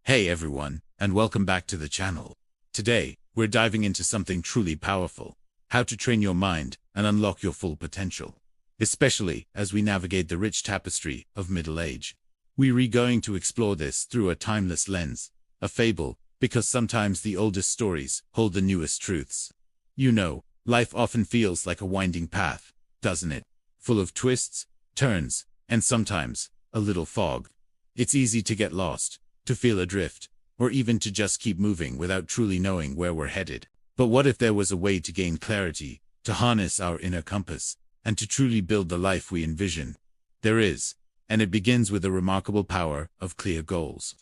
Hey everyone, and welcome back to the channel. Today, we're diving into something truly powerful: how to train your mind and unlock your full potential. Especially as we navigate the rich tapestry of middle age. We're going to explore this through a timeless lens, a fable, because sometimes the oldest stories hold the newest truths. You know, life often feels like a winding path, doesn't it? Full of twists, turns, and sometimes a little fog. It's easy to get lost, to feel adrift, or even to just keep moving without truly knowing where we're headed. But what if there was a way to gain clarity, to harness our inner compass, and to truly build the life we envision? There is, and it begins with the remarkable power of clear goals.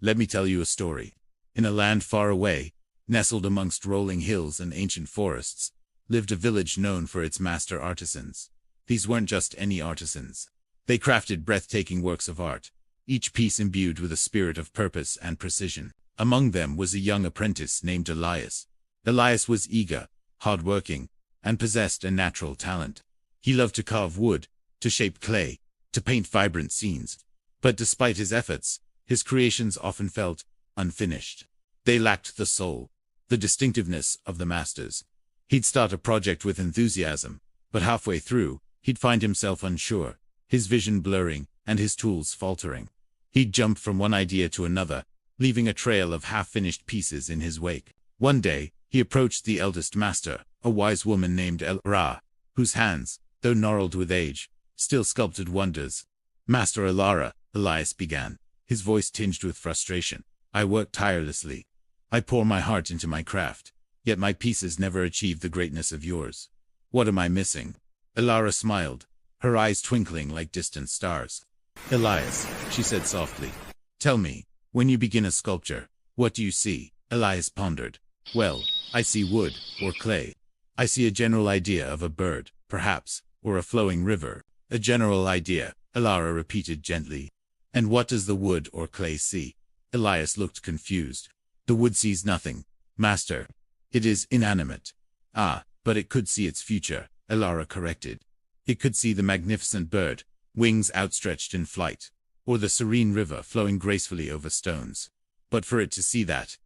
Let me tell you a story. In a land far away, nestled amongst rolling hills and ancient forests, lived a village known for its master artisans. These weren't just any artisans. They crafted breathtaking works of art, each piece imbued with a spirit of purpose and precision. Among them was a young apprentice named Elias. Elias was eager, hard-working, and possessed a natural talent. He loved to carve wood, to shape clay, to paint vibrant scenes. But despite his efforts, his creations often felt unfinished. They lacked the soul, the distinctiveness of the masters. He'd start a project with enthusiasm, but halfway through, he'd find himself unsure, his vision blurring, and his tools faltering. He'd jump from one idea to another, leaving a trail of half-finished pieces in his wake. One day, he approached the eldest master, a wise woman named Elara, whose hands, though gnarled with age, still sculpted wonders. "Master Elara," Elias began, his voice tinged with frustration, "I work tirelessly. I pour my heart into my craft, yet my pieces never achieve the greatness of yours. What am I missing?" Elara smiled, her eyes twinkling like distant stars. "Elias," she said softly, "tell me, when you begin a sculpture, what do you see?" Elias pondered. "Well, I see wood, or clay. I see a general idea of a bird, perhaps, or a flowing river." "A general idea," Elara repeated gently. "And what does the wood or clay see?" Elias looked confused. "The wood sees nothing, master. It is inanimate." "Ah, but it could see its future," Elara corrected. "It could see the magnificent bird, wings outstretched in flight, or the serene river flowing gracefully over stones. But for it to see that,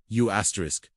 you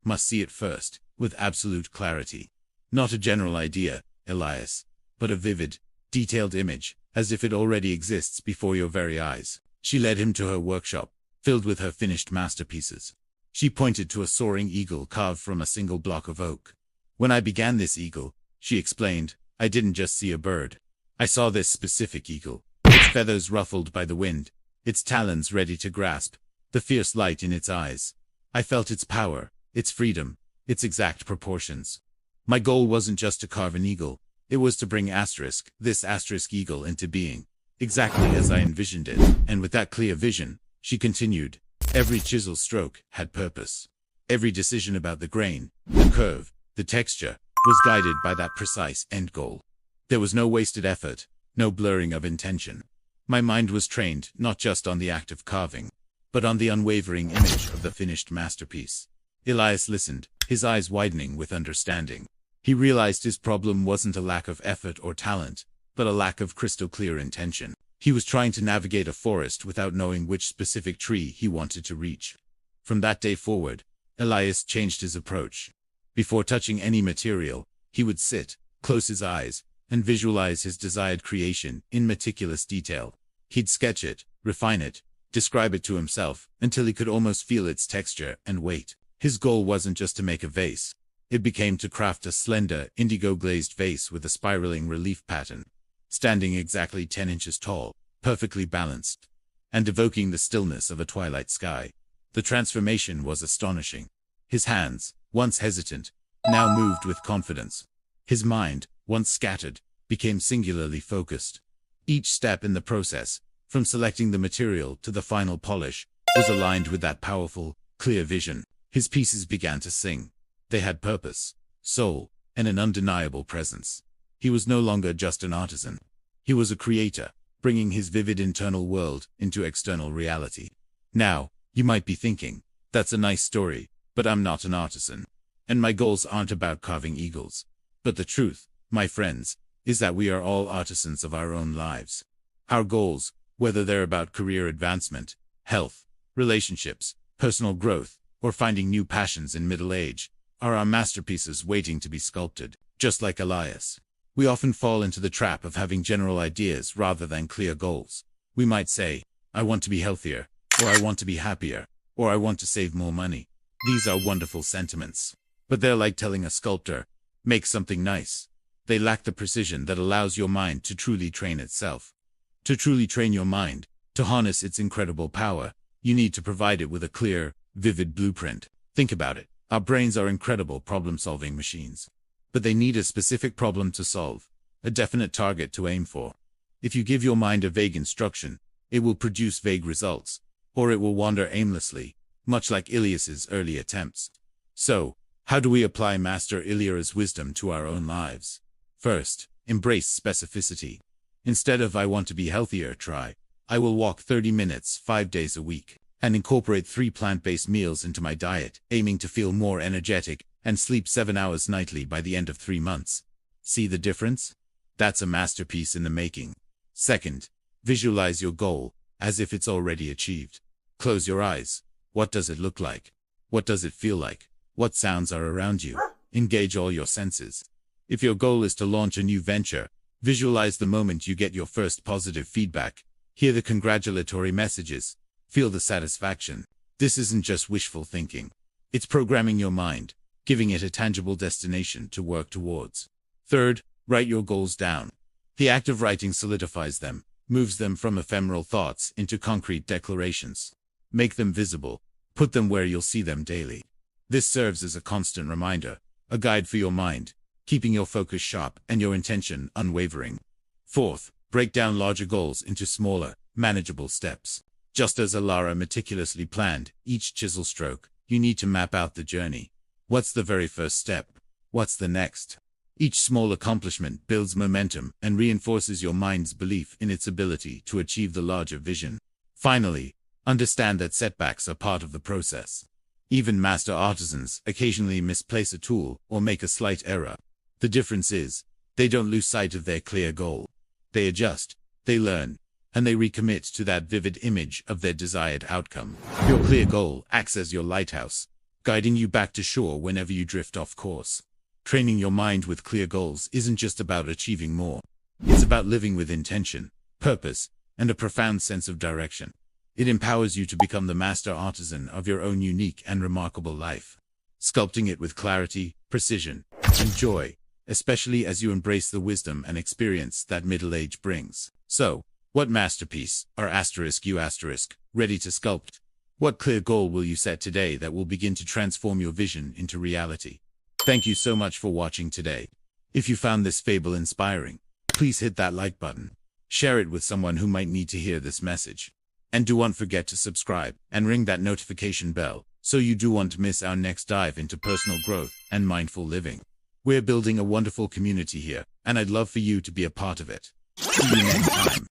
must see it first, with absolute clarity. Not a general idea, Elias, but a vivid, detailed image, as if it already exists before your very eyes." She led him to her workshop, filled with her finished masterpieces. She pointed to a soaring eagle carved from a single block of oak. "When I began this eagle," she explained, "I didn't just see a bird. I saw this specific eagle, its feathers ruffled by the wind, its talons ready to grasp, the fierce light in its eyes. I felt its power, its freedom, its exact proportions. My goal wasn't just to carve an eagle, it was to bring this eagle into being, exactly as I envisioned it." And with that clear vision, she continued, every chisel stroke had purpose. Every decision about the grain, the curve, the texture, was guided by that precise end goal. There was no wasted effort, no blurring of intention. My mind was trained not just on the act of carving, but on the unwavering image of the finished masterpiece. Elias listened, his eyes widening with understanding. He realized his problem wasn't a lack of effort or talent, but a lack of crystal-clear intention. He was trying to navigate a forest without knowing which specific tree he wanted to reach. From that day forward, Elias changed his approach. Before touching any material, he would sit, close his eyes, and visualize his desired creation in meticulous detail. He'd sketch it, refine it, describe it to himself, until he could almost feel its texture and weight. His goal wasn't just to make a vase. It became to craft a slender, indigo-glazed vase with a spiraling relief pattern, standing exactly 10 inches tall, perfectly balanced, and evoking the stillness of a twilight sky. The transformation was astonishing. His hands, once hesitant, now moved with confidence. His mind, once scattered, became singularly focused. Each step in the process, from selecting the material to the final polish, was aligned with that powerful, clear vision. His pieces began to sing. They had purpose, soul, and an undeniable presence. He was no longer just an artisan. He was a creator, bringing his vivid internal world into external reality. Now, you might be thinking, that's a nice story, but I'm not an artisan, and my goals aren't about carving eagles. But the truth, my friends, is that we are all artisans of our own lives. Our goals, whether they're about career advancement, health, relationships, personal growth, or finding new passions in middle age, are our masterpieces waiting to be sculpted. Just like Elias, we often fall into the trap of having general ideas rather than clear goals. We might say, I want to be healthier, or I want to be happier, or I want to save more money. These are wonderful sentiments, but they're like telling a sculptor, make something nice. They lack the precision that allows your mind to truly train itself. To truly train your mind, to harness its incredible power, you need to provide it with a clear, vivid blueprint. Think about it. Our brains are incredible problem-solving machines. But they need a specific problem to solve, a definite target to aim for. If you give your mind a vague instruction, it will produce vague results, or it will wander aimlessly, much like Elias's early attempts. So, how do we apply Master Elara's wisdom to our own lives? First, embrace specificity. Instead of I want to be healthier, try, I will walk 30 minutes 5 days a week, and incorporate 3 plant-based meals into my diet, aiming to feel more energetic, and sleep 7 hours nightly by the end of 3 months. See the difference? That's a masterpiece in the making. Second, visualize your goal, as if it's already achieved. Close your eyes. What does it look like? What does it feel like? What sounds are around you? Engage all your senses. If your goal is to launch a new venture, visualize the moment you get your first positive feedback. Hear the congratulatory messages. Feel the satisfaction. This isn't just wishful thinking. It's programming your mind, giving it a tangible destination to work towards. Third, write your goals down. The act of writing solidifies them, moves them from ephemeral thoughts into concrete declarations. Make them visible. Put them where you'll see them daily. This serves as a constant reminder, a guide for your mind, keeping your focus sharp and your intention unwavering. Fourth, break down larger goals into smaller, manageable steps. Just as Elara meticulously planned each chisel stroke, you need to map out the journey. What's the very first step? What's the next? Each small accomplishment builds momentum and reinforces your mind's belief in its ability to achieve the larger vision. Finally, understand that setbacks are part of the process. Even master artisans occasionally misplace a tool or make a slight error. The difference is, they don't lose sight of their clear goal. They adjust, they learn, and they recommit to that vivid image of their desired outcome. Your clear goal acts as your lighthouse, guiding you back to shore whenever you drift off course. Training your mind with clear goals isn't just about achieving more. It's about living with intention, purpose, and a profound sense of direction. It empowers you to become the master artisan of your own unique and remarkable life, sculpting it with clarity, precision, and joy, especially as you embrace the wisdom and experience that middle age brings. So, what masterpiece are you ready to sculpt? What clear goal will you set today that will begin to transform your vision into reality? Thank you so much for watching today. If you found this fable inspiring, please hit that like button. Share it with someone who might need to hear this message. And don't forget to subscribe and ring that notification bell so you don't miss our next dive into personal growth and mindful living. We're building a wonderful community here, and I'd love for you to be a part of it. See you next time.